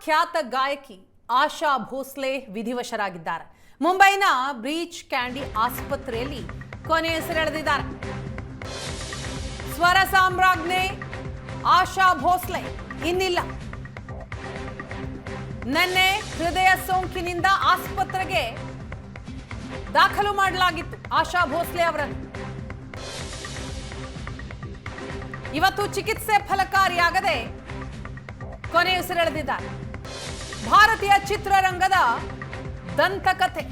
ಖ್ಯಾತ ಗಾಯಕಿ ಆಶಾ ಭೋಸ್ಲೆ ವಿಧಿವಶರಾಗಿದ್ದಾರೆ. ಮುಂಬೈನ ಬ್ರೀಚ್ ಕ್ಯಾಂಡಿ ಆಸ್ಪತ್ರೆಯಲ್ಲಿ ಕೊನೆಯುಸಿರೆಳೆದಿದ್ದಾರೆ. ಸ್ವರ ಸಾಮ್ರಾಜ್ಞೆ ಆಶಾ ಭೋಸ್ಲೆ ಇನ್ನಿಲ್ಲ. ನಿನ್ನೆ ಹೃದಯ ಸೋಂಕಿನಿಂದ ಆಸ್ಪತ್ರೆಗೆ ದಾಖಲು ಮಾಡಲಾಗಿತ್ತು ಆಶಾ ಭೋಸ್ಲೆ ಅವರನ್ನು. ಇವತ್ತು ಚಿಕಿತ್ಸೆ ಫಲಕಾರಿಯಾಗದೆ ಕೊನೆಯುಸಿರೆಳೆದಿದ್ದಾರೆ. ಭಾರತೀಯ ಚಿತ್ರರಂಗದ ದಂತಕಥೆ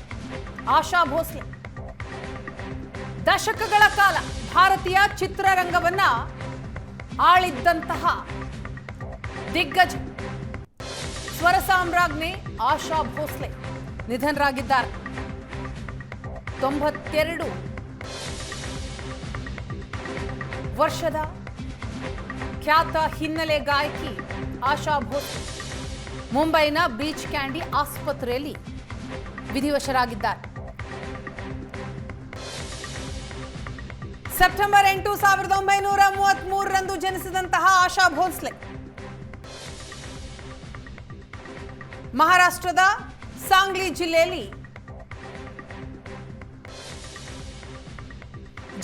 ಆಶಾ ಭೋಸ್ಲೆ. ದಶಕಗಳ ಕಾಲ ಭಾರತೀಯ ಚಿತ್ರರಂಗವನ್ನ ಆಳಿದ್ದಂತಹ ದಿಗ್ಗಜ ಸ್ವರ ಸಾಮ್ರಾಜ್ಞೆ ಆಶಾ ಭೋಸ್ಲೆ ನಿಧನರಾಗಿದ್ದಾರೆ. 92 ವರ್ಷದ ಖ್ಯಾತ ಹಿನ್ನೆಲೆ ಗಾಯಕಿ ಆಶಾ ಭೋಸ್ಲೆ ಮುಂಬೈನ ಬ್ರೀಚ್ ಕ್ಯಾಂಡಿ ಆಸ್ಪತ್ರೆಯಲ್ಲಿ ವಿಧಿವಶರಾಗಿದ್ದಾರೆ. ಸೆಪ್ಟೆಂಬರ್ 8, 1933ರಂದು ಜನಿಸಿದಂತಹ ಆಶಾ ಭೋಸ್ಲೆ ಮಹಾರಾಷ್ಟ್ರದ ಸಾಂಗ್ಲಿ ಜಿಲ್ಲೆಯಲ್ಲಿ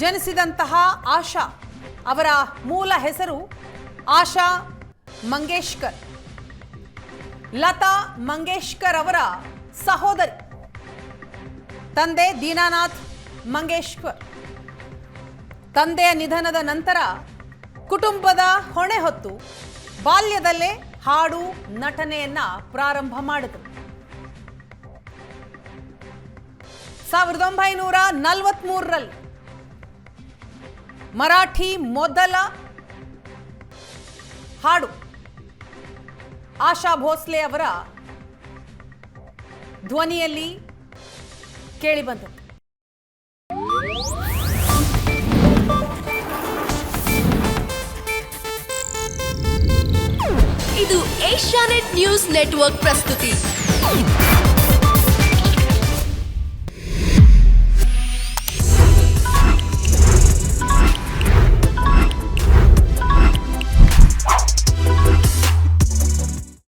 ಜನಿಸಿದಂತಹ ಆಶಾ ಅವರ ಮೂಲ ಹೆಸರು ಆಶಾ ಮಂಗೇಶ್ಕರ್. ಲತಾ ಮಂಗೇಶ್ಕರ್ ಅವರ ಸಹೋದರಿ. ತಂದೆ ದೀನಾನಾಥ್ ಮಂಗೇಶ್ಕರ್. ತಂದೆಯ ನಿಧನದ ನಂತರ ಕುಟುಂಬದ ಹೊಣೆ ಹೊತ್ತು ಬಾಲ್ಯದಲ್ಲೇ ಹಾಡು ನಟನೆಯನ್ನ ಪ್ರಾರಂಭ ಮಾಡಿದರು. 1943ರಲ್ಲಿ ಮರಾಠಿ ಮೊದಲ ಹಾಡು ಆಶಾ ಭೋಸ್ಲೆ ಅವರ ಧ್ವನಿಯಲ್ಲಿ ಕೇಳಿಬಂತು. ಇದು ಏಷ್ಯಾನೆಟ್ ನ್ಯೂಸ್ ನೆಟ್ವರ್ಕ್ ಪ್ರಸ್ತುತಿ.